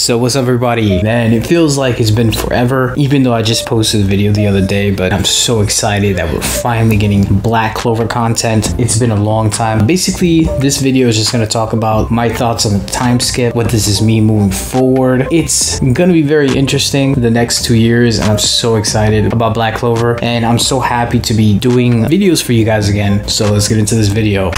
So what's up everybody? Man, it feels like it's been forever, even though I just posted a video the other day, but I'm so excited that we're finally getting Black Clover content. It's been a long time. Basically, this video is just going to talk about my thoughts on the time skip, what this is me moving forward. It's going to be very interesting the next 2 years, and I'm so excited about Black Clover, and I'm so happy to be doing videos for you guys again. So let's get into this video.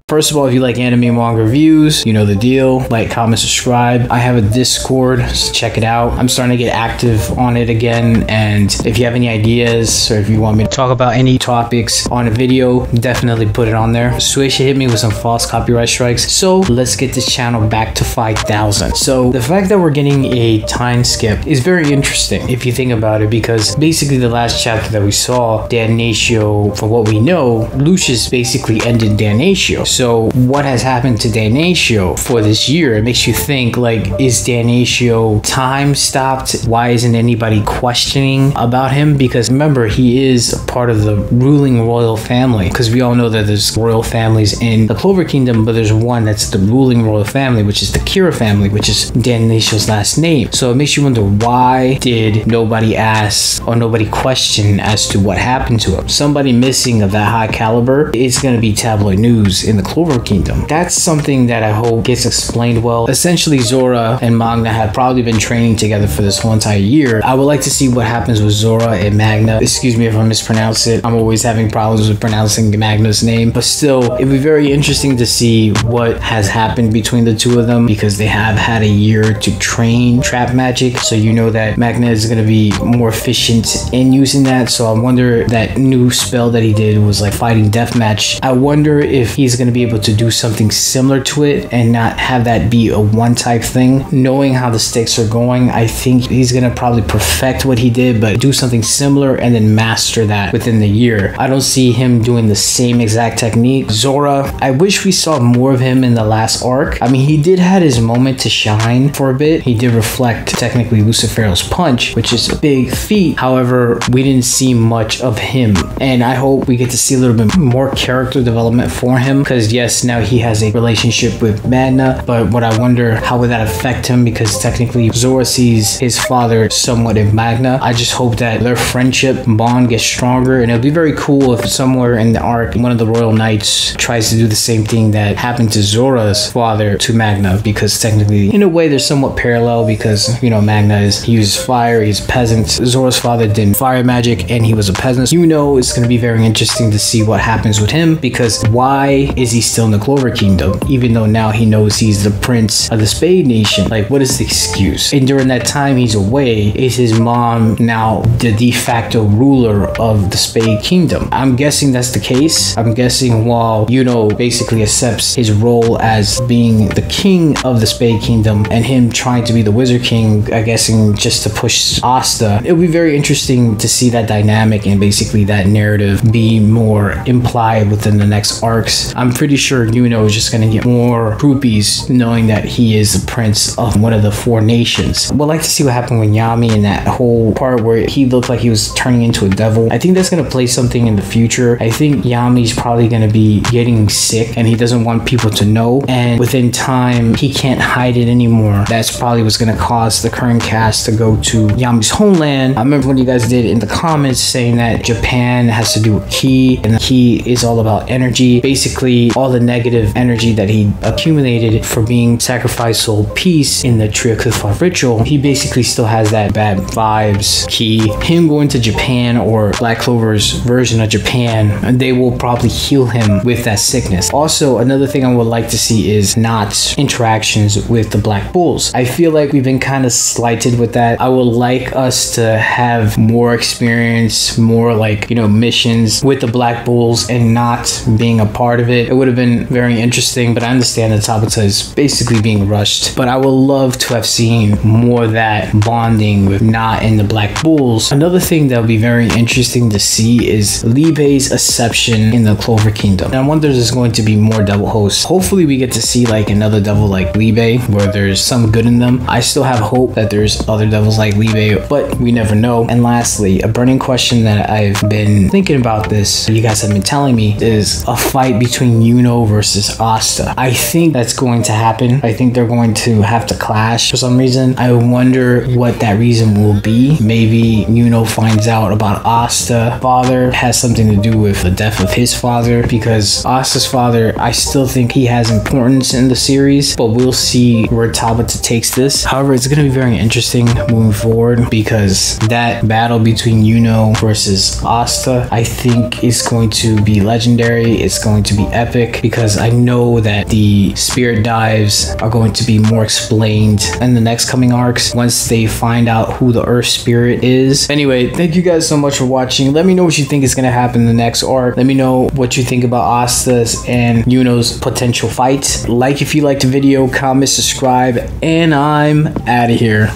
First of all, if you like anime and manga reviews, you know the deal. Like, comment, subscribe. I have a Discord, so check it out. I'm starting to get active on it again, and if you have any ideas or if you want me to talk about any topics on a video, definitely put it on there. Swish hit me with some false copyright strikes, so let's get this channel back to 5,000. So the fact that we're getting a time skip is very interesting if you think about it, because basically the last chapter that we saw, Damnatio, from what we know, Lucius basically ended Damnatio. So what has happened to Damnatio for this year? It makes you think, like, is Damnatio time stopped? Why isn't anybody questioning about him? Because remember, he is a part of the ruling royal family, because we all know that there's royal families in the Clover Kingdom, but there's one that's the ruling royal family, which is the Kira family, which is Damnatio's last name. So it makes you wonder, why did nobody ask or nobody question as to what happened to him? Somebody missing of that high caliber is going to be tabloid news in the Clover Kingdom. That's something that I hope gets explained well. Essentially, Zora and Magna have probably been training together for this whole entire year. I would like to see what happens with Zora and Magna. Excuse me if I mispronounce it. I'm always having problems with pronouncing Magna's name, but still, it'd be very interesting to see what has happened between the two of them, because they have had a year to train trap magic. So you know that Magna is going to be more efficient in using that. So I wonder, that new spell that he did was like fighting deathmatch. I wonder if he's going to be able to do something similar to it and not have that be a one type thing. Knowing how the stakes are going, I think he's going to probably perfect what he did, but do something similar and then master that within the year. I don't see him doing the same exact technique. Zora, I wish we saw more of him in the last arc. I mean, he did had his moment to shine for a bit. He did reflect technically Lucifero's punch, which is a big feat. However, we didn't see much of him, and I hope we get to see a little bit more character development for him, because yes, now he has a relationship with Magna, but what I wonder, how would that affect him, because technically Zora sees his father somewhat in Magna. I just hope that their friendship bond gets stronger, and it'll be very cool if somewhere in the arc one of the royal knights tries to do the same thing that happened to Zora's father to Magna, because technically in a way they're somewhat parallel, because you know Magna he uses fire, he's a peasant. Zora's father did fire magic and he was a peasant. You know, it's going to be very interesting to see what happens with him, because why is he still in the Clover Kingdom, even though now he knows he's the prince of the Spade Nation? Like, what is the excuse? And during that time he's away, is his mom now the de facto ruler of the Spade Kingdom? I'm guessing that's the case. I'm guessing while Yuno basically accepts his role as being the king of the Spade Kingdom and him trying to be the Wizard King, I guessing just to push Asta. It'll be very interesting to see that dynamic and basically that narrative be more implied within the next arcs. I'm pretty sure Yuno is just going to get more groupies knowing that he is the prince of one of the four nations. I would like to see what happened with Yami in that whole part where he looked like he was turning into a devil. I think that's going to play something in the future. I think Yami's probably going to be getting sick and he doesn't want people to know, and within time he can't hide it anymore. That's probably what's going to cause the current cast to go to Yami's homeland. I remember when you guys did in the comments saying that Japan has to do with ki, and ki is all about energy. Basically all the negative energy that he accumulated for being sacrificed soul peace in the Tree of Qliphotep ritual, he basically still has that bad vibes ki. Him going to Japan, or Black Clover's version of Japan, they will probably heal him with that sickness. Also, another thing I would like to see is Nott's interactions with the Black Bulls. I feel like we've been kind of slighted with that. I would like us to have more experience, more like, you know, missions with the Black Bulls and not being a part of it. It would have been very interesting, but I understand that Tabata is basically being rushed. But I would love to have seen more of that bonding with Nott and the Black Bulls. Another thing that would be very interesting to see is Li-Bei's Ascension in the Clover Kingdom. And I wonder if there's going to be more devil hosts. Hopefully we get to see like another devil like Li-Bei where there's some good in them. I still have hope that there's other devils like Li-Bei, but we never know. And lastly, a burning question that I've been thinking about this, you guys have been telling me, is a fight between Yuno versus Asta. I think that's going to happen. I think they're going to have to clash for some reason. I wonder what that reason will be. Maybe Yuno finds out about Asta father, has something to do with the death of his father, because Asta's father, I still think he has importance in the series, but we'll see where Tabata takes this. However, it's going to be very interesting moving forward, because that battle between Yuno versus Asta, I think is going to be legendary. It's going to be epic, because I know that the spirit dives are going to be more explained in the next coming arcs once they find out who the Earth Spirit is. Anyway, thank you guys so much for watching. Let me know what you think is going to happen in the next arc. Let me know what you think about Asta's and Yuno's potential fight. Like if you liked the video, comment, subscribe, and I'm out of here.